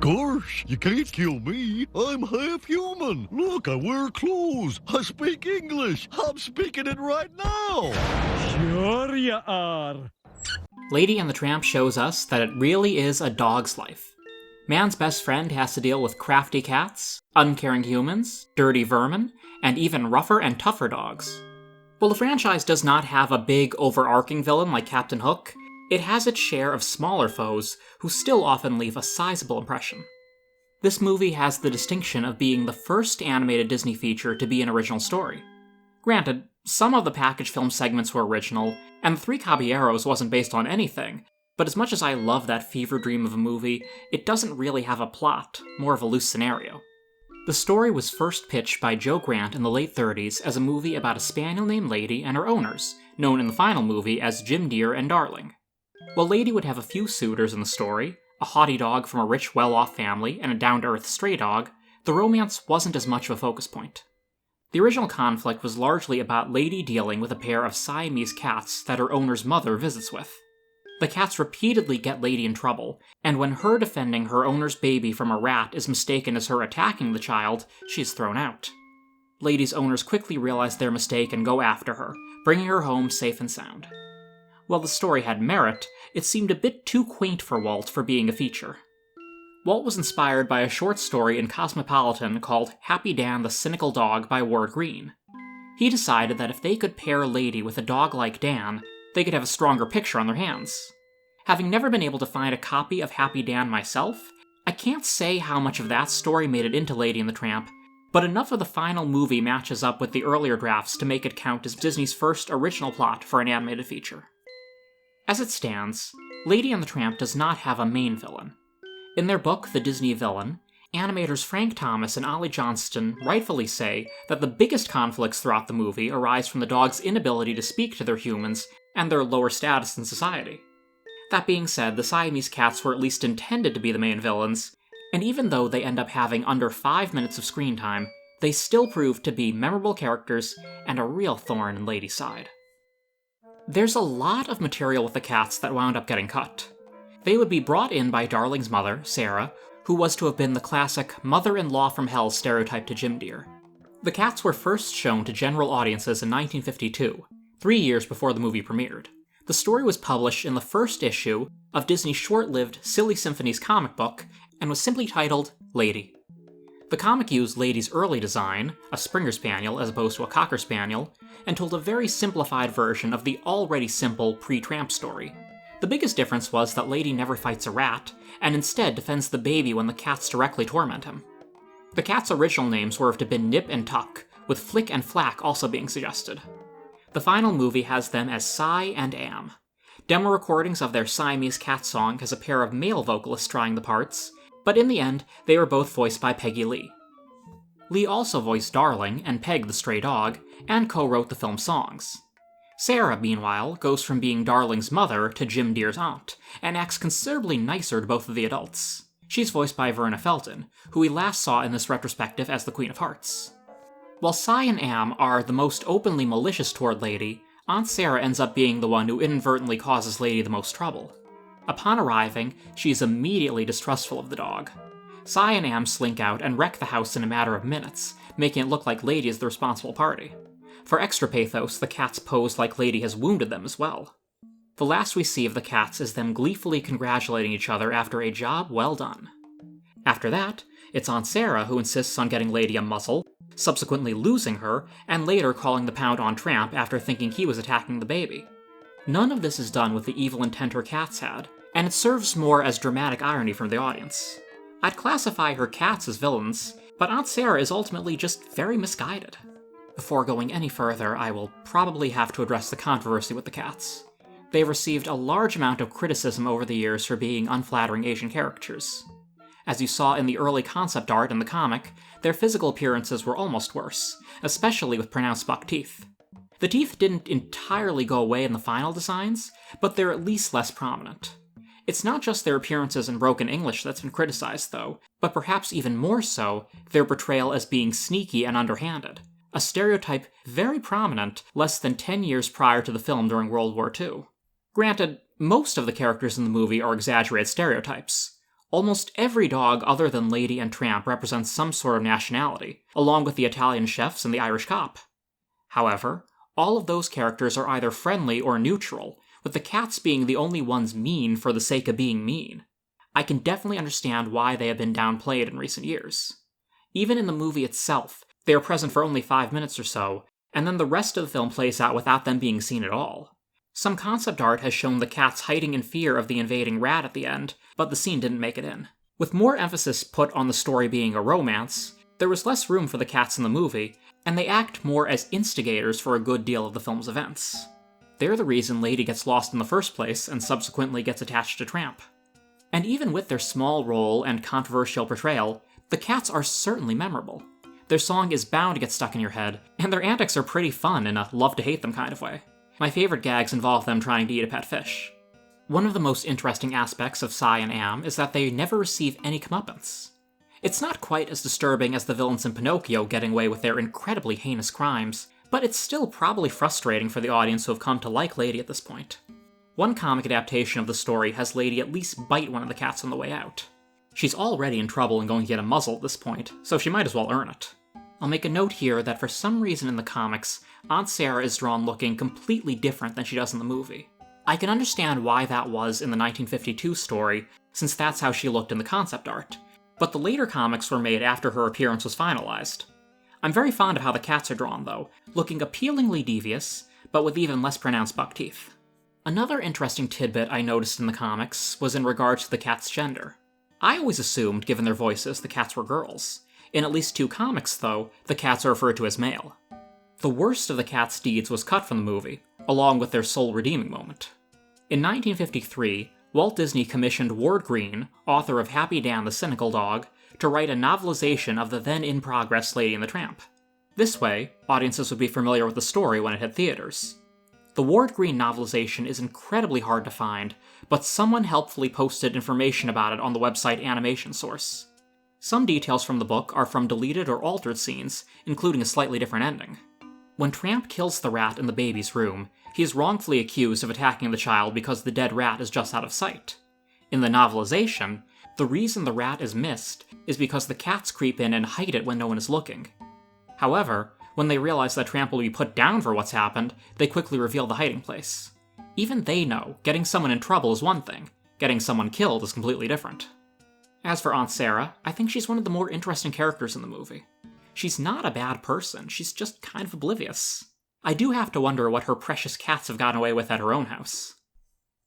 course, you can't kill me. I'm half human. Look, I wear clothes. I speak English. I'm speaking it right now. Sure you are. Lady and the Tramp shows us that it really is a dog's life. Man's best friend has to deal with crafty cats, uncaring humans, dirty vermin, and even rougher and tougher dogs. While the franchise does not have a big, overarching villain like Captain Hook, it has its share of smaller foes who still often leave a sizable impression. This movie has the distinction of being the first animated Disney feature to be an original story. Granted, some of the package film segments were original, and The Three Caballeros wasn't based on anything, but as much as I love that fever dream of a movie, it doesn't really have a plot, more of a loose scenario. The story was first pitched by Joe Grant in the late 30s as a movie about a spaniel named Lady and her owners, known in the final movie as Jim Dear and Darling. While Lady would have a few suitors in the story, a haughty dog from a rich, well-off family and a down-to-earth stray dog, the romance wasn't as much of a focus point. The original conflict was largely about Lady dealing with a pair of Siamese cats that her owner's mother visits with. The cats repeatedly get Lady in trouble, and when her defending her owner's baby from a rat is mistaken as her attacking the child, she is thrown out. Lady's owners quickly realize their mistake and go after her, bringing her home safe and sound. While the story had merit, it seemed a bit too quaint for Walt for being a feature. Walt was inspired by a short story in Cosmopolitan called Happy Dan the Cynical Dog by Ward Greene. He decided that if they could pair Lady with a dog like Dan, they could have a stronger picture on their hands. Having never been able to find a copy of Happy Dan myself, I can't say how much of that story made it into Lady and the Tramp, but enough of the final movie matches up with the earlier drafts to make it count as Disney's first original plot for an animated feature. As it stands, Lady and the Tramp does not have a main villain. In their book, The Disney Villain, animators Frank Thomas and Ollie Johnston rightfully say that the biggest conflicts throughout the movie arise from the dog's inability to speak to their humans and their lower status in society. That being said, the Siamese cats were at least intended to be the main villains, and even though they end up having under 5 minutes of screen time, they still prove to be memorable characters and a real thorn in Lady's side. There's a lot of material with the cats that wound up getting cut. They would be brought in by Darling's mother, Sarah, who was to have been the classic mother-in-law from hell stereotype to Jim Dear. The cats were first shown to general audiences in 1952, 3 years before the movie premiered. The story was published in the first issue of Disney's short-lived Silly Symphonies comic book and was simply titled Lady. The comic used Lady's early design, a Springer Spaniel as opposed to a Cocker Spaniel, and told a very simplified version of the already simple pre-Tramp story. The biggest difference was that Lady never fights a rat, and instead defends the baby when the cats directly torment him. The cats' original names were to have been Nip and Tuck, with Flick and Flack also being suggested. The final movie has them as Cy and Am. Demo recordings of their Siamese cat song has a pair of male vocalists trying the parts, but in the end, they were both voiced by Peggy Lee. Lee also voiced Darling and Peg the stray dog, and co-wrote the film's songs. Sarah, meanwhile, goes from being Darling's mother to Jim Dear's aunt, and acts considerably nicer to both of the adults. She's voiced by Verna Felton, who we last saw in this retrospective as the Queen of Hearts. While Cy and Am are the most openly malicious toward Lady, Aunt Sarah ends up being the one who inadvertently causes Lady the most trouble. Upon arriving, she is immediately distrustful of the dog. Cy and Am slink out and wreck the house in a matter of minutes, making it look like Lady is the responsible party. For extra pathos, the cats pose like Lady has wounded them as well. The last we see of the cats is them gleefully congratulating each other after a job well done. After that, it's Aunt Sarah who insists on getting Lady a muzzle, subsequently losing her, and later calling the pound on Tramp after thinking he was attacking the baby. None of this is done with the evil intent her cats had, and it serves more as dramatic irony from the audience. I'd classify her cats as villains, but Aunt Sarah is ultimately just very misguided. Before going any further, I will probably have to address the controversy with the cats. They've received a large amount of criticism over the years for being unflattering Asian caricatures. As you saw in the early concept art in the comic, their physical appearances were almost worse, especially with pronounced buck teeth. The teeth didn't entirely go away in the final designs, but they're at least less prominent. It's not just their appearances in broken English that's been criticized, though, but perhaps even more so, their portrayal as being sneaky and underhanded, a stereotype very prominent less than 10 years prior to the film during World War II. Granted, most of the characters in the movie are exaggerated stereotypes. Almost every dog other than Lady and Tramp represents some sort of nationality, along with the Italian chefs and the Irish cop. However, all of those characters are either friendly or neutral, with the cats being the only ones mean for the sake of being mean. I can definitely understand why they have been downplayed in recent years. Even in the movie itself, they are present for only 5 minutes or so, and then the rest of the film plays out without them being seen at all. Some concept art has shown the cats hiding in fear of the invading rat at the end, but the scene didn't make it in. With more emphasis put on the story being a romance, there was less room for the cats in the movie, and they act more as instigators for a good deal of the film's events. They're the reason Lady gets lost in the first place and subsequently gets attached to Tramp. And even with their small role and controversial portrayal, the cats are certainly memorable. Their song is bound to get stuck in your head, and their antics are pretty fun in a love-to-hate-them kind of way. My favorite gags involve them trying to eat a pet fish. One of the most interesting aspects of Cy and Am is that they never receive any comeuppance. It's not quite as disturbing as the villains in Pinocchio getting away with their incredibly heinous crimes, but it's still probably frustrating for the audience who have come to like Lady at this point. One comic adaptation of the story has Lady at least bite one of the cats on the way out. She's already in trouble and going to get a muzzle at this point, so she might as well earn it. I'll make a note here that for some reason in the comics, Aunt Sarah is drawn looking completely different than she does in the movie. I can understand why that was in the 1952 story, since that's how she looked in the concept art, but the later comics were made after her appearance was finalized. I'm very fond of how the cats are drawn, though, looking appealingly devious, but with even less pronounced buck teeth. Another interesting tidbit I noticed in the comics was in regards to the cats' gender. I always assumed, given their voices, the cats were girls. In at least 2 comics, though, the cats are referred to as male. The worst of the cats' deeds was cut from the movie, along with their soul-redeeming moment. In 1953, Walt Disney commissioned Ward Greene, author of Happy Dan the Cynical Dog, to write a novelization of the then-in-progress Lady and the Tramp. This way, audiences would be familiar with the story when it hit theaters. The Ward Greene novelization is incredibly hard to find, but someone helpfully posted information about it on the website Animation Source. Some details from the book are from deleted or altered scenes, including a slightly different ending. When Tramp kills the rat in the baby's room, he is wrongfully accused of attacking the child because the dead rat is just out of sight. In the novelization, the reason the rat is missed is because the cats creep in and hide it when no one is looking. However, when they realize that Tramp will be put down for what's happened, they quickly reveal the hiding place. Even they know getting someone in trouble is one thing, getting someone killed is completely different. As for Aunt Sarah, I think she's one of the more interesting characters in the movie. She's not a bad person, she's just kind of oblivious. I do have to wonder what her precious cats have gotten away with at her own house.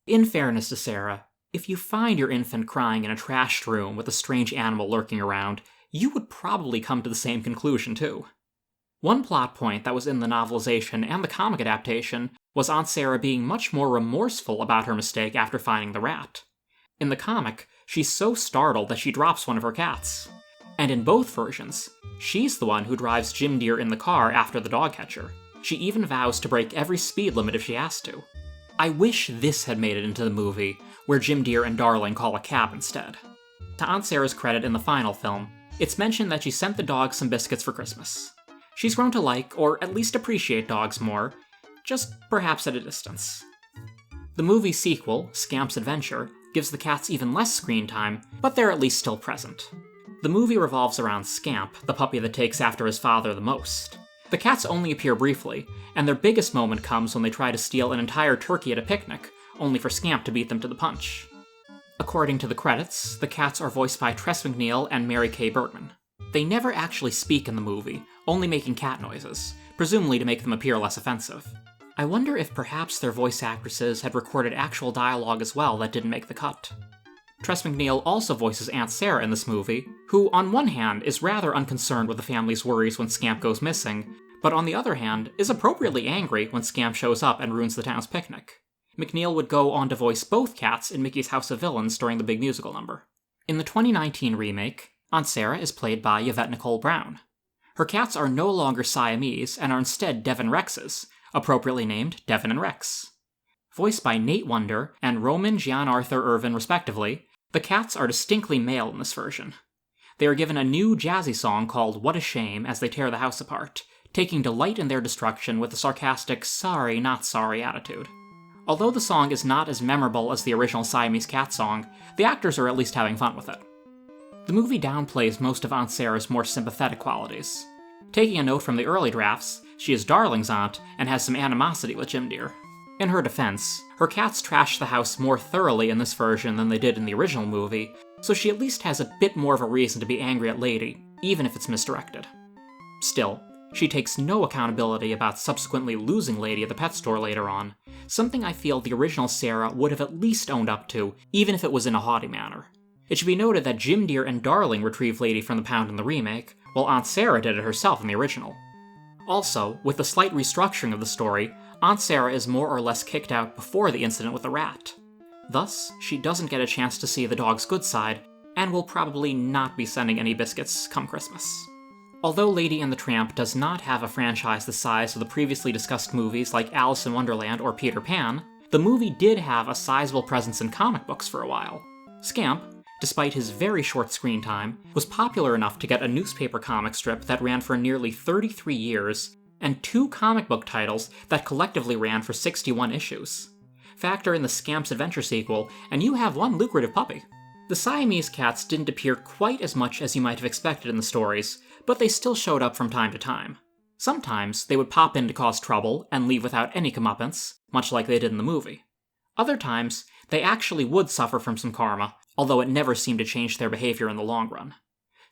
In fairness to Sarah, if you find your infant crying in a trashed room with a strange animal lurking around, you would probably come to the same conclusion too. One plot point that was in the novelization and the comic adaptation was Aunt Sarah being much more remorseful about her mistake after finding the rat. In the comic, she's so startled that she drops one of her cats. And in both versions, she's the one who drives Jim Dear in the car after the Dogcatcher. She even vows to break every speed limit if she has to. I wish this had made it into the movie, where Jim Dear and Darling call a cab instead. To Aunt Sarah's credit in the final film, it's mentioned that she sent the dog some biscuits for Christmas. She's grown to like, or at least appreciate dogs more, just perhaps at a distance. The movie's sequel, Scamp's Adventure, gives the cats even less screen time, but they're at least still present. The movie revolves around Scamp, the puppy that takes after his father the most. The cats only appear briefly, and their biggest moment comes when they try to steal an entire turkey at a picnic, only for Scamp to beat them to the punch. According to the credits, the cats are voiced by Tress MacNeille and Mary Kay Bergman. They never actually speak in the movie, only making cat noises, presumably to make them appear less offensive. I wonder if perhaps their voice actresses had recorded actual dialogue as well that didn't make the cut. Tress MacNeille also voices Aunt Sarah in this movie, who on one hand is rather unconcerned with the family's worries when Scamp goes missing, but on the other hand is appropriately angry when Scamp shows up and ruins the town's picnic. MacNeille would go on to voice both cats in Mickey's House of Villains during the big musical number. In the 2019 remake, Aunt Sarah is played by Yvette Nicole Brown. Her cats are no longer Siamese and are instead Devon Rexes, appropriately named Devon and Rex. Voiced by Nate Wonder and Roman Gian Arthur Irvin respectively, the cats are distinctly male in this version. They are given a new jazzy song called What a Shame as they tear the house apart, taking delight in their destruction with a sarcastic sorry not sorry attitude. Although the song is not as memorable as the original Siamese cat song, the actors are at least having fun with it. The movie downplays most of Aunt Sarah's more sympathetic qualities. Taking a note from the early drafts, she is Darling's aunt and has some animosity with Jim Dear. In her defense, her cats trash the house more thoroughly in this version than they did in the original movie, so she at least has a bit more of a reason to be angry at Lady, even if it's misdirected. Still, she takes no accountability about subsequently losing Lady at the pet store later on, something I feel the original Sarah would have at least owned up to, even if it was in a haughty manner. It should be noted that Jim Dear and Darling retrieved Lady from the pound in the remake, while Aunt Sarah did it herself in the original. Also, with the slight restructuring of the story, Aunt Sarah is more or less kicked out before the incident with the rat. Thus, she doesn't get a chance to see the dog's good side, and will probably not be sending any biscuits come Christmas. Although Lady and the Tramp does not have a franchise the size of the previously discussed movies like Alice in Wonderland or Peter Pan, the movie did have a sizable presence in comic books for a while. Scamp, despite his very short screen time, was popular enough to get a newspaper comic strip that ran for nearly 33 years, and 2 comic book titles that collectively ran for 61 issues. Factor in the Scamp's Adventure sequel, and you have one lucrative puppy. The Siamese cats didn't appear quite as much as you might have expected in the stories, but they still showed up from time to time. Sometimes they would pop in to cause trouble and leave without any comeuppance, much like they did in the movie. Other times, they actually would suffer from some karma, although it never seemed to change their behavior in the long run.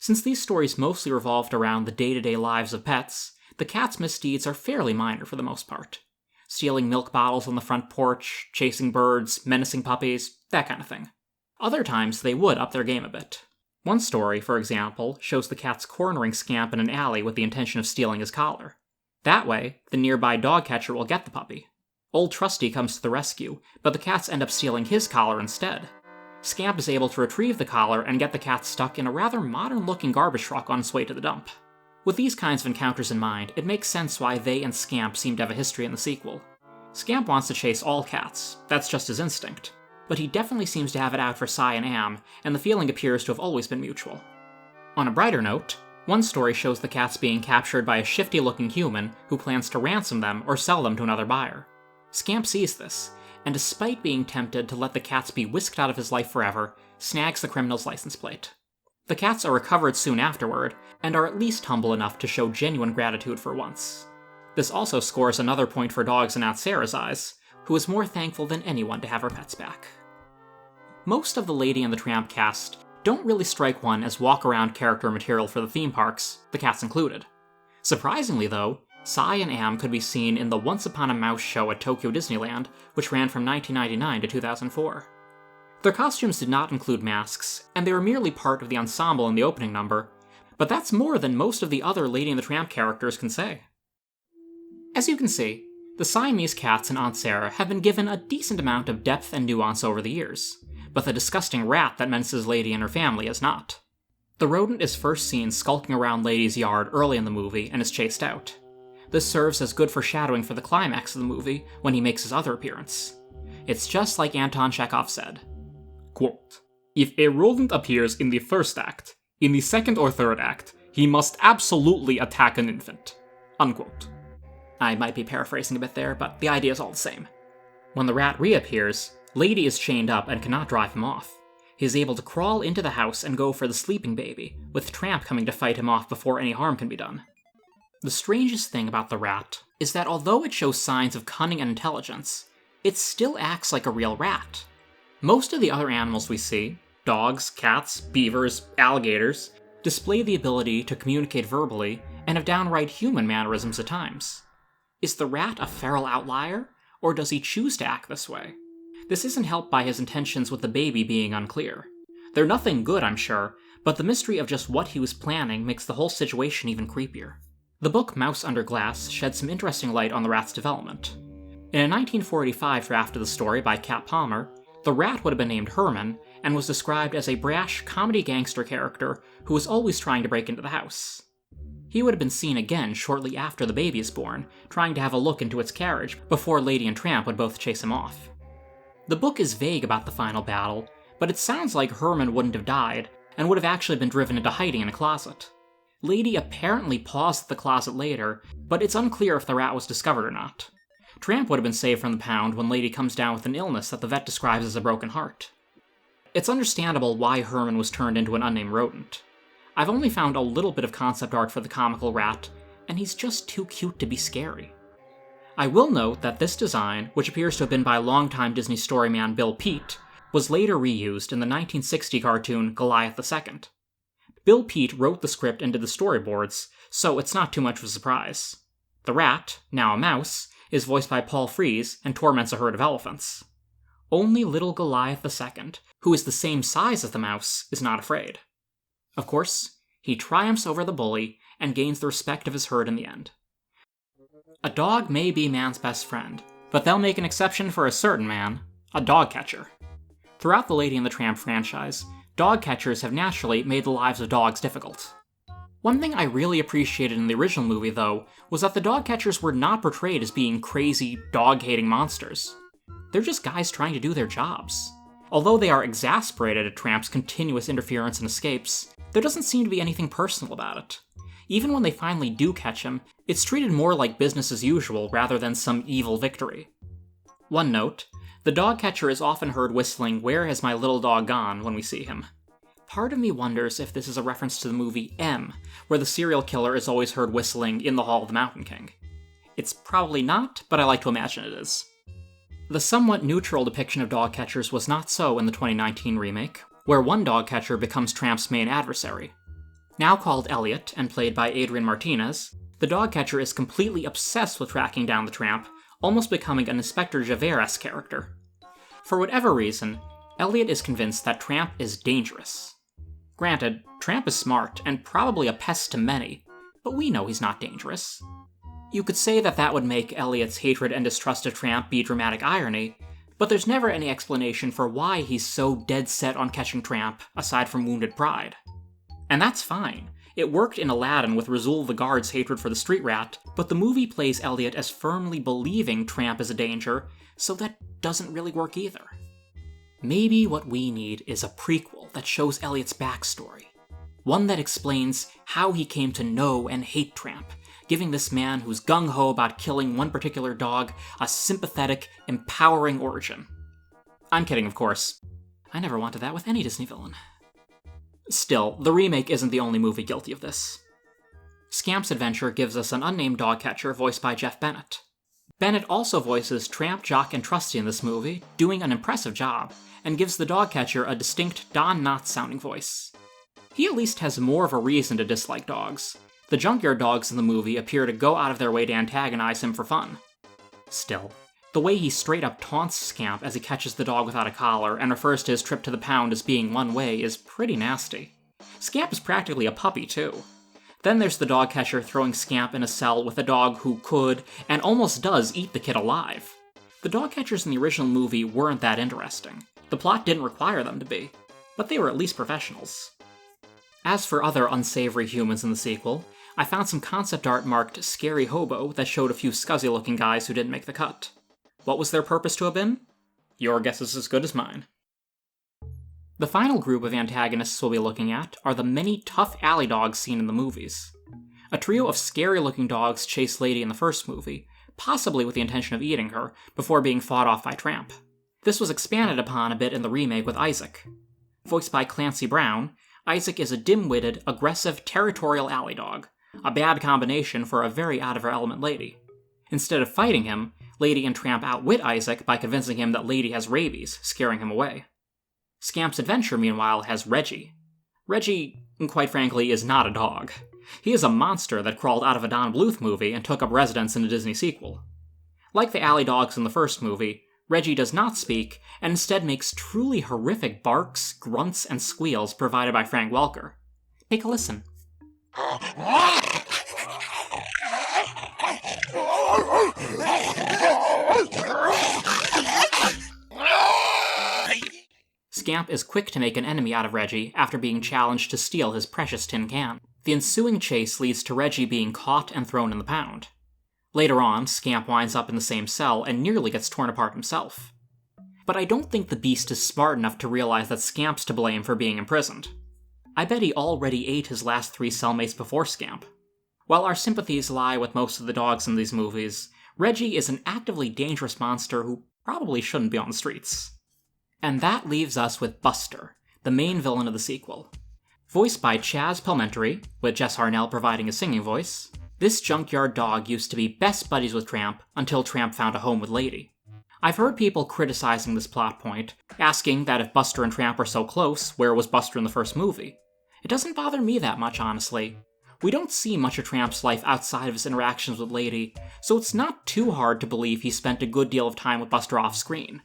Since these stories mostly revolved around the day-to-day lives of pets, the cats' misdeeds are fairly minor for the most part. Stealing milk bottles on the front porch, chasing birds, menacing puppies, that kind of thing. Other times, they would up their game a bit. One story, for example, shows the cats cornering Scamp in an alley with the intention of stealing his collar. That way, the nearby Dogcatcher will get the puppy. Old Trusty comes to the rescue, but the cats end up stealing his collar instead. Scamp is able to retrieve the collar and get the cat stuck in a rather modern-looking garbage truck on its way to the dump. With these kinds of encounters in mind, it makes sense why they and Scamp seem to have a history in the sequel. Scamp wants to chase all cats, that's just his instinct. But he definitely seems to have it out for Cy and Am, and the feeling appears to have always been mutual. On a brighter note, one story shows the cats being captured by a shifty-looking human who plans to ransom them or sell them to another buyer. Scamp sees this, and despite being tempted to let the cats be whisked out of his life forever, snags the criminal's license plate. The cats are recovered soon afterward, and are at least humble enough to show genuine gratitude for once. This also scores another point for dogs in Aunt Sarah's eyes, who is more thankful than anyone to have her pets back. Most of the Lady and the Tramp cast don't really strike one as walk-around character material for the theme parks, the cats included. Surprisingly though, Cy and Am could be seen in the Once Upon a Mouse show at Tokyo Disneyland, which ran from 1999 to 2004. Their costumes did not include masks, and they were merely part of the ensemble in the opening number, but that's more than most of the other Lady and the Tramp characters can say. As you can see, the Siamese cats and Aunt Sarah have been given a decent amount of depth and nuance over the years, but the disgusting rat that menaces Lady and her family is not. The rodent is first seen skulking around Lady's yard early in the movie and is chased out. This serves as good foreshadowing for the climax of the movie when he makes his other appearance. It's just like Anton Chekhov said. Quote, "If a rodent appears in the first act, in the second or third act, he must absolutely attack an infant." Unquote. I might be paraphrasing a bit there, but the idea is all the same. When the rat reappears, Lady is chained up and cannot drive him off. He is able to crawl into the house and go for the sleeping baby, with Tramp coming to fight him off before any harm can be done. The strangest thing about the rat is that although it shows signs of cunning and intelligence, it still acts like a real rat. Most of the other animals we see, dogs, cats, beavers, alligators, display the ability to communicate verbally and have downright human mannerisms at times. Is the rat a feral outlier, or does he choose to act this way? This isn't helped by his intentions with the baby being unclear. They're nothing good, I'm sure, but the mystery of just what he was planning makes the whole situation even creepier. The book Mouse Under Glass sheds some interesting light on the rat's development. In a 1945 draft of the story by Cat Palmer, the rat would have been named Herman, and was described as a brash comedy gangster character who was always trying to break into the house. He would have been seen again shortly after the baby is born, trying to have a look into its carriage, before Lady and Tramp would both chase him off. The book is vague about the final battle, but it sounds like Herman wouldn't have died, and would have actually been driven into hiding in a closet. Lady apparently paused at the closet later, but it's unclear if the rat was discovered or not. Tramp would have been saved from the pound when Lady comes down with an illness that the vet describes as a broken heart. It's understandable why Herman was turned into an unnamed rodent. I've only found a little bit of concept art for the comical rat, and he's just too cute to be scary. I will note that this design, which appears to have been by longtime Disney storyman Bill Peet, was later reused in the 1960 cartoon Goliath II. Bill Peet wrote the script and did the storyboards, so it's not too much of a surprise. The rat, now a mouse, is voiced by Paul Frees and torments a herd of elephants. Only little Goliath II, who is the same size as the mouse, is not afraid. Of course, he triumphs over the bully and gains the respect of his herd in the end. A dog may be man's best friend, but they'll make an exception for a certain man, a dogcatcher. Throughout the Lady and the Tramp franchise, dogcatchers have naturally made the lives of dogs difficult. One thing I really appreciated in the original movie, though, was that the dogcatchers were not portrayed as being crazy, dog-hating monsters. They're just guys trying to do their jobs. Although they are exasperated at Tramp's continuous interference and escapes, there doesn't seem to be anything personal about it. Even when they finally do catch him, it's treated more like business as usual rather than some evil victory. One note, the dogcatcher is often heard whistling "Where Has My Little Dog Gone" when we see him. Part of me wonders if this is a reference to the movie M, where the serial killer is always heard whistling "In the Hall of the Mountain King." It's probably not, but I like to imagine it is. The somewhat neutral depiction of dogcatchers was not so in the 2019 remake, where one dogcatcher becomes Tramp's main adversary. Now called Elliot and played by Adrian Martinez, the dogcatcher is completely obsessed with tracking down the Tramp, almost becoming an Inspector Javert-esque character. For whatever reason, Elliot is convinced that Tramp is dangerous. Granted, Tramp is smart and probably a pest to many, but we know he's not dangerous. You could say that would make Elliot's hatred and distrust of Tramp be dramatic irony, but there's never any explanation for why he's so dead set on catching Tramp, aside from wounded pride. And that's fine. It worked in Aladdin with Rasul the Guard's hatred for the street rat, but the movie plays Elliot as firmly believing Tramp is a danger, so that doesn't really work either. Maybe what we need is a prequel that shows Elliot's backstory. One that explains how he came to know and hate Tramp, giving this man who's gung-ho about killing one particular dog a sympathetic, empowering origin. I'm kidding, of course. I never wanted that with any Disney villain. Still, the remake isn't the only movie guilty of this. Scamp's Adventure gives us an unnamed dogcatcher voiced by Jeff Bennett. Bennett also voices Tramp, Jock, and Trusty in this movie, doing an impressive job, and gives the dogcatcher a distinct Don Knotts-sounding voice. He at least has more of a reason to dislike dogs. The junkyard dogs in the movie appear to go out of their way to antagonize him for fun. Still, the way he straight up taunts Scamp as he catches the dog without a collar and refers to his trip to the pound as being one way is pretty nasty. Scamp is practically a puppy, too. Then there's the dogcatcher throwing Scamp in a cell with a dog who could, and almost does, eat the kid alive. The dogcatchers in the original movie weren't that interesting. The plot didn't require them to be, but they were at least professionals. As for other unsavory humans in the sequel, I found some concept art marked Scary Hobo that showed a few scuzzy-looking guys who didn't make the cut. What was their purpose to have been? Your guess is as good as mine. The final group of antagonists we'll be looking at are the many tough alley dogs seen in the movies. A trio of scary-looking dogs chase Lady in the first movie, possibly with the intention of eating her, before being fought off by Tramp. This was expanded upon a bit in the remake with Isaac. Voiced by Clancy Brown, Isaac is a dim-witted, aggressive, territorial alley dog, a bad combination for a very out-of-her-element lady. Instead of fighting him, Lady and Tramp outwit Isaac by convincing him that Lady has rabies, scaring him away. Scamp's Adventure, meanwhile, has Reggie. Reggie, quite frankly, is not a dog. He is a monster that crawled out of a Don Bluth movie and took up residence in a Disney sequel. Like the alley dogs in the first movie, Reggie does not speak, and instead makes truly horrific barks, grunts, and squeals provided by Frank Welker. Take a listen. Scamp is quick to make an enemy out of Reggie after being challenged to steal his precious tin can. The ensuing chase leads to Reggie being caught and thrown in the pound. Later on, Scamp winds up in the same cell and nearly gets torn apart himself. But I don't think the beast is smart enough to realize that Scamp's to blame for being imprisoned. I bet he already ate his last 3 cellmates before Scamp. While our sympathies lie with most of the dogs in these movies, Reggie is an actively dangerous monster who probably shouldn't be on the streets. And that leaves us with Buster, the main villain of the sequel. Voiced by Chaz Palminteri, with Jess Harnell providing a singing voice, this junkyard dog used to be best buddies with Tramp until Tramp found a home with Lady. I've heard people criticizing this plot point, asking that if Buster and Tramp are so close, where was Buster in the first movie? It doesn't bother me that much, honestly. We don't see much of Tramp's life outside of his interactions with Lady, so it's not too hard to believe he spent a good deal of time with Buster off-screen.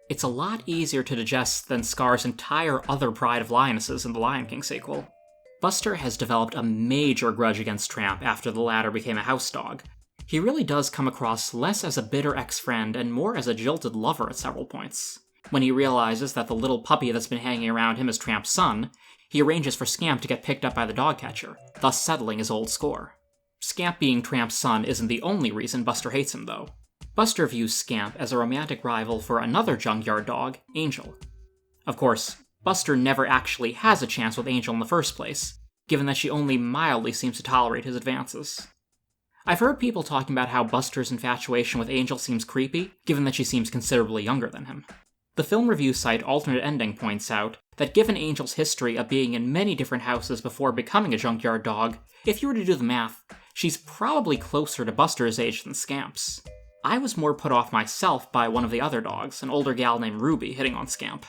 It's a lot easier to digest than Scar's entire other Pride of Lionesses in the Lion King sequel. Buster has developed a major grudge against Tramp after the latter became a house dog. He really does come across less as a bitter ex-friend and more as a jilted lover at several points. When he realizes that the little puppy that's been hanging around him is Tramp's son, he arranges for Scamp to get picked up by the Dogcatcher, thus settling his old score. Scamp being Tramp's son isn't the only reason Buster hates him, though. Buster views Scamp as a romantic rival for another junkyard dog, Angel. Of course, Buster never actually has a chance with Angel in the first place, given that she only mildly seems to tolerate his advances. I've heard people talking about how Buster's infatuation with Angel seems creepy, given that she seems considerably younger than him. The film review site Alternate Ending points out that given Angel's history of being in many different houses before becoming a junkyard dog, if you were to do the math, she's probably closer to Buster's age than Scamp's. I was more put off myself by one of the other dogs, an older gal named Ruby, hitting on Scamp.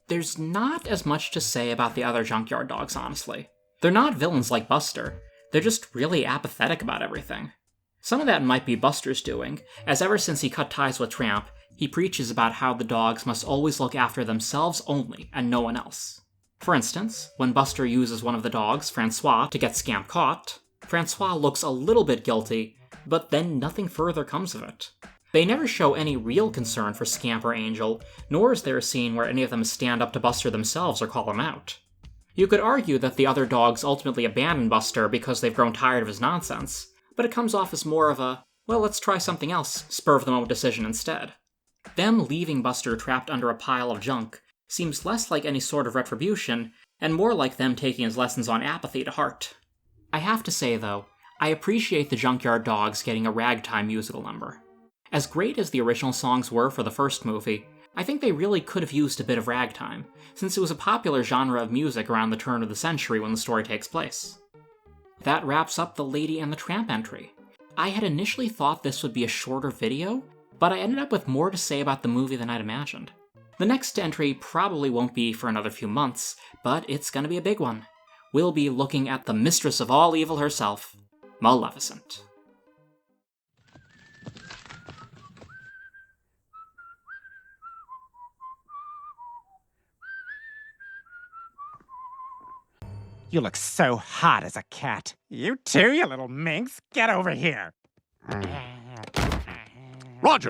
There's not as much to say about the other junkyard dogs, honestly. They're not villains like Buster, they're just really apathetic about everything. Some of that might be Buster's doing, as ever since he cut ties with Tramp, he preaches about how the dogs must always look after themselves only, and no one else. For instance, when Buster uses one of the dogs, Francois, to get Scamp caught, Francois looks a little bit guilty, but then nothing further comes of it. They never show any real concern for Scamp or Angel, nor is there a scene where any of them stand up to Buster themselves or call him out. You could argue that the other dogs ultimately abandon Buster because they've grown tired of his nonsense, but it comes off as more of a, well, let's try something else, spur-of-the-moment decision instead. Them leaving Buster trapped under a pile of junk seems less like any sort of retribution, and more like them taking his lessons on apathy to heart. I have to say, though, I appreciate the Junkyard Dogs getting a ragtime musical number. As great as the original songs were for the first movie, I think they really could have used a bit of ragtime, since it was a popular genre of music around the turn of the century when the story takes place. That wraps up the Lady and the Tramp entry. I had initially thought this would be a shorter video, but I ended up with more to say about the movie than I'd imagined. The next entry probably won't be for another few months, but it's gonna be a big one. We'll be looking at the mistress of all evil herself, Maleficent. You look so hot as a cat. You too, you little minx. Get over here.